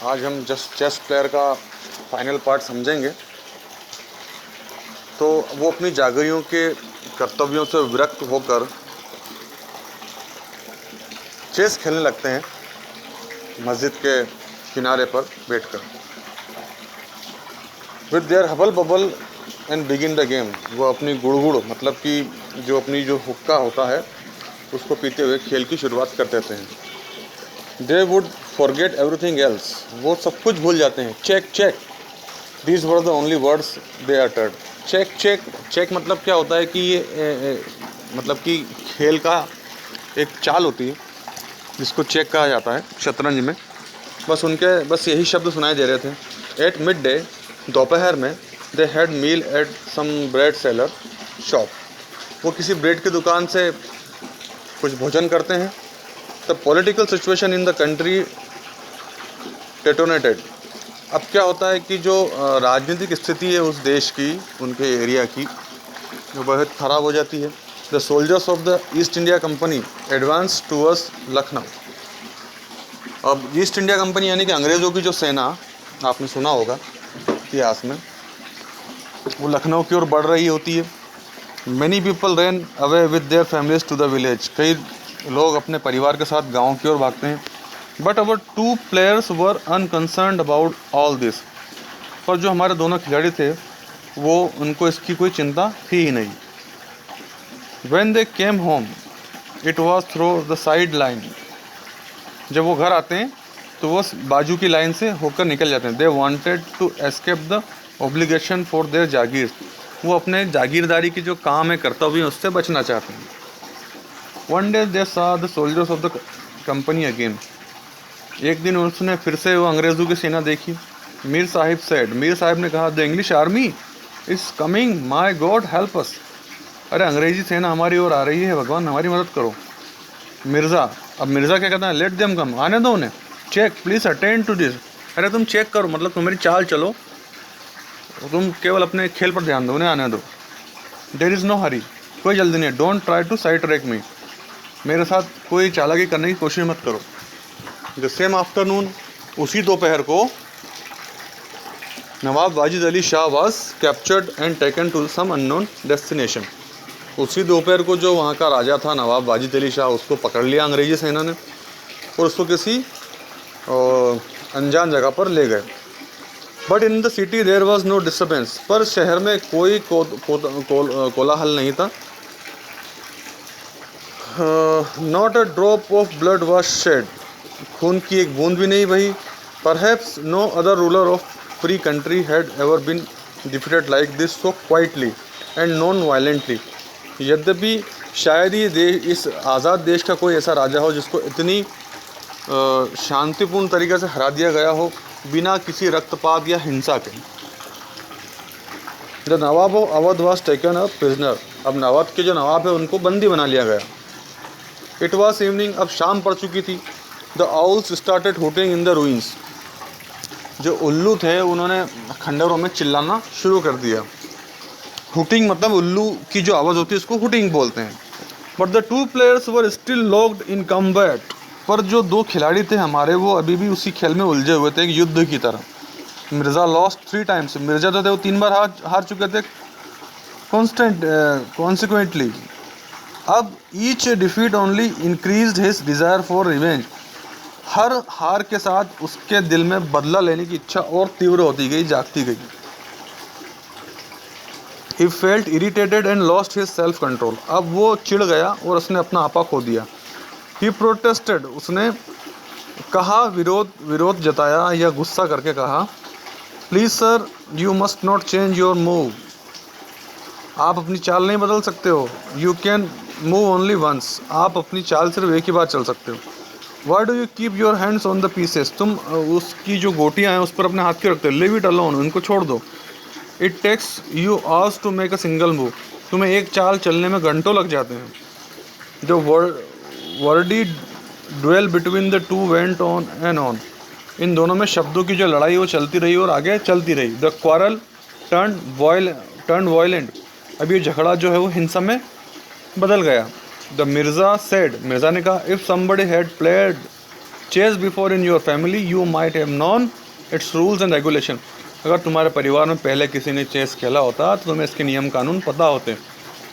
आज हम just chess player का फाइनल पार्ट समझेंगे। तो वो अपनी जागरियों के कर्तव्यों से विरक्त होकर चेस खेलने लगते हैं मस्जिद के किनारे पर बैठकर। With their Hubble bubble and begin the game. वो अपनी गुड़गुड़ मतलब कि जो हुक्का होता है उसको पीते हुए खेल की शुरुआत कर देते हैं। They would forget everything else. वो सब कुछ भूल जाते हैं। Check check, these were the only words they uttered. Check check, check मतलब क्या होता है कि ये मतलब कि खेल का एक चाल होती है जिसको चेक कहा जाता है शतरंज में। बस यही शब्द सुनाई दे रहे थे। एट मिड डे, दोपहर में, they had meal at some bread seller shop. वो किसी ब्रेड की दुकान से कुछ भोजन करते हैं। The political situation in the country detonated. अब क्या होता है कि जो राजनीतिक स्थिति है उस देश की, उनके एरिया की, जो बहुत ख़राब हो जाती है। The soldiers of the east India company advance towards Lucknow. अब ईस्ट इंडिया कंपनी यानी कि अंग्रेज़ों की जो सेना, आपने सुना होगा इतिहास में, वो लखनऊ की ओर बढ़ रही होती है। Many people run away with their families to the village. कई लोग अपने परिवार के साथ गाँव की ओर भागते हैं। But our two players were unconcerned about all this. पर जो हमारे दोनों खिलाड़ी थे वो उनको इसकी कोई चिंता थी ही नहीं। When they came home it was through the side line. जब वो घर आते हैं तो वो बाजू की लाइन से होकर निकल जाते हैं। They wanted to escape the obligation for their jagir. वो अपने जागीरदारी के जो काम है, कर्तव्य हैं, उससे बचना चाहते हैं। वन डे दे सा the soldiers of the company again. एक दिन उसने फिर से वो अंग्रेज़ों की सेना देखी। मीर साहिब सेड, मीर साहिब ने कहा, the English army is coming, my God help us. अरे अंग्रेज़ी सेना हमारी ओर आ रही है, भगवान हमारी मदद करो। मिर्ज़ा, अब मिर्ज़ा क्या कहता है, लेट देम कम, आने दो उन्हें। Check please attend to this. अरे तुम चेक करो, मतलब तुम्हारी चाल चलो, तुम केवल अपने खेल पर ध्यान दो, उन्हें आने दो। देयर इज़ नो हरी, कोई जल्दी नहीं है। Don't try to sidetrack me, मेरे साथ कोई चालाकी करने की कोशिश मत करो। द सेम आफ्टरनून, उसी दोपहर को, Nawab Wajid Ali Shah was captured and taken to some unknown destination. उसी दोपहर को जो वहाँ का राजा था नवाब वाजिद अली शाह, उसको पकड़ लिया अंग्रेजी सेना ने और उसको किसी अनजान जगह पर ले गए। But in the city there was no disturbance. पर शहर में कोई कोलाहल नहीं था। Not a drop of blood was shed. खून की एक बूंद भी नहीं बही। Perhaps no other ruler of free country had ever been defeated like this so quietly and non violently. यद्यपि शायद ही इस आज़ाद देश का कोई ऐसा राजा हो जिसको इतनी शांतिपूर्ण तरीके से हरा दिया गया हो, बिना किसी रक्तपात या हिंसा के। The Nawab of Awadh was taken a prisoner. अब नवाब के जो नवाब है उनको बंदी बना लिया गया। इट वॉज इवनिंग, अब शाम पड़ चुकी थी। The owls started hooting in the ruins. जो उल्लू थे उन्होंने खंडरों में चिल्लाना शुरू कर दिया। हुटिंग मतलब उल्लू की जो आवाज़ होती है उसको हुटिंग बोलते हैं। But the two players were still locked in combat. पर जो दो खिलाड़ी थे हमारे वो अभी भी उसी खेल में उलझे हुए थे, एक युद्ध की तरह। Mirza lost 3 times. मिर्ज़ा तो थे वो 3 बार हार चुके थे कॉन्सिक्वेंटली। अब each defeat only increased his desire for revenge. हर हार के साथ उसके दिल में बदला लेने की इच्छा और तीव्र होती गई, जागती गई। He felt irritated and lost his self control. अब वो चिढ़ गया और उसने अपना आपा खो दिया। He protested, उसने कहा, विरोध जताया या गुस्सा करके कहा, please sir, you must not change your move. आप अपनी चाल नहीं बदल सकते हो। You can move only once. आप अपनी चाल सिर्फ एक ही बार चल सकते हो। Why do you keep your hands on the pieces. तुम उसकी जो गोटियाँ हैं उस पर अपने हाथ क्यों रखते हो। लिव इट अलोन, उनको छोड़ दो। It takes you hours to make a single move. तुम्हें एक चाल चलने में घंटों लग जाते हैं। जो wordy duel between the two went on and on. इन दोनों में शब्दों की जो लड़ाई वो चलती रही और आगे चलती रही। The quarrel turn violent. अब ये झगड़ा जो है वो हिंसा में बदल गया। द मिर्ज़ा सेड, मिर्ज़ा ने कहा, if somebody had played chess before in your family you might have known its rules and regulation. अगर तुम्हारे परिवार में पहले किसी ने चेस खेला होता तो तुम्हें इसके नियम कानून पता होते।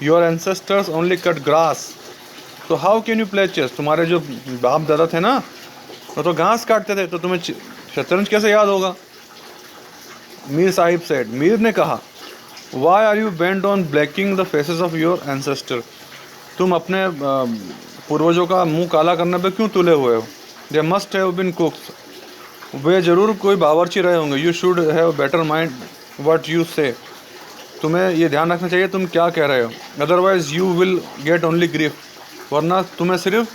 Your ancestors only cut grass, तो how can you play chess? तुम्हारे जो बाप दादा थे ना, वो तो घास काटते थे, तो तुम्हें शतरंज कैसे याद होगा? मीर साहिब सेड, मीर ने कहा, why are you bent on blacking the faces of your ancestor? तुम अपने पूर्वजों का मुंह काला करने पे क्यों तुले हुए हो? They must have been cooks, वे ज़रूर कोई बावर्ची रहे होंगे। You should have better mind what you say, तुम्हें ये ध्यान रखना चाहिए तुम क्या कह रहे हो। Otherwise you will get only grief, वरना तुम्हें सिर्फ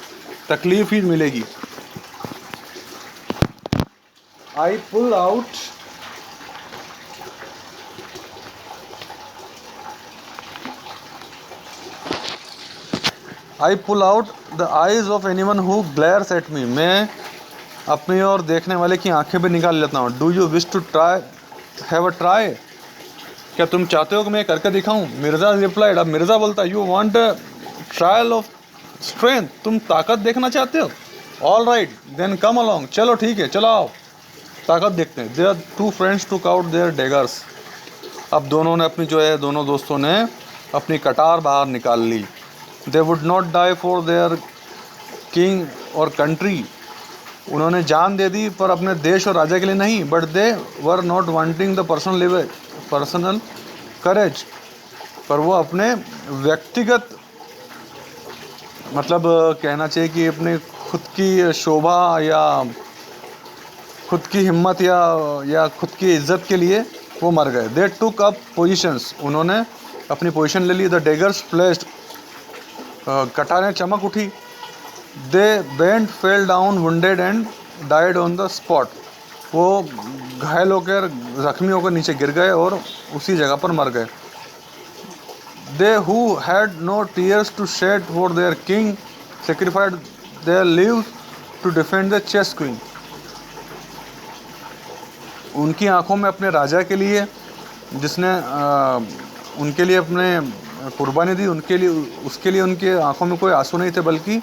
तकलीफ ही मिलेगी। I pull out the eyes of anyone who glares at me, मैं अपनी ओर देखने वाले की आंखें भी निकाल लेता हूँ। Do you wish to try have a try, क्या तुम चाहते हो कि मैं करके दिखाऊं? मिर्ज़ा रिप्लाइड, अब मिर्ज़ा बोलता है, you want a trial of strength, तुम ताकत देखना चाहते हो? All right then come along, चलो ठीक है, चलो आओ ताकत देखते हैं। There two friends took out their daggers, अब दोनों ने अपनी दोनों दोस्तों ने अपनी कटार बाहर निकाल ली। They would not die for their king और कंट्री, उन्होंने जान दे दी पर अपने देश और राजा के लिए नहीं। But they were not wanting the personal courage, पर वो अपने व्यक्तिगत मतलब कहना चाहिए कि अपने खुद की शोभा या खुद की हिम्मत या खुद की इज्जत के लिए वो मर गए। दे टुक अप पोजिशंस, उन्होंने अपनी पोजीशन ले ली। द डेगर्स फ्लैश्ड, कटारें चमक उठी। They bent fell down wounded and died on the spot, वो घायल होकर जख्मी होकर नीचे गिर गए और उसी जगह पर मर गए। They who had no tears to shed for their king sacrificed their lives to defend the chess queen, उनकी आंखों में अपने राजा के लिए जिसने उनके लिए अपने कुर्बानी दी, उनके लिए उसके लिए उनके आंखों में कोई आंसू नहीं थे, बल्कि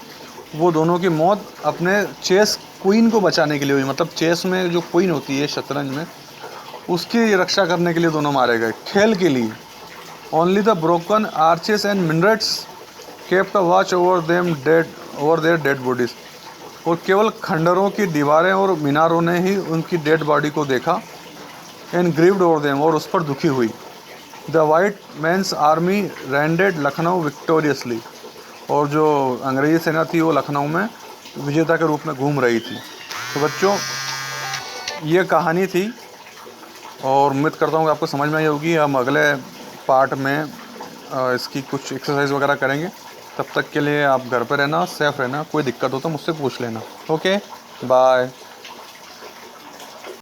वो दोनों की मौत अपने चेस क्वीन को बचाने के लिए हुई। मतलब चेस में जो क्वीन होती है शतरंज में, उसकी रक्षा करने के लिए दोनों मारे गए, खेल के लिए। Only the broken arches and minarets kept a watch over their dead bodies, और केवल खंडरों की दीवारें और मीनारों ने ही उनकी डेड बॉडी को देखा। एंड ग्रीव्ड ओवर देम, और उस पर दुखी हुई। The white man's army raided Lucknow victoriously, और जो अंग्रेजी सेना थी वो लखनऊ में विजेता के रूप में घूम रही थी। तो बच्चों, ये कहानी थी और उम्मीद करता हूँ कि आपको समझ में आई होगी। हम अगले पार्ट में इसकी कुछ एक्सरसाइज वगैरह करेंगे। तब तक के लिए आप घर पे रहना, सेफ रहना, कोई दिक्कत हो तो मुझसे पूछ लेना। Okay, bye.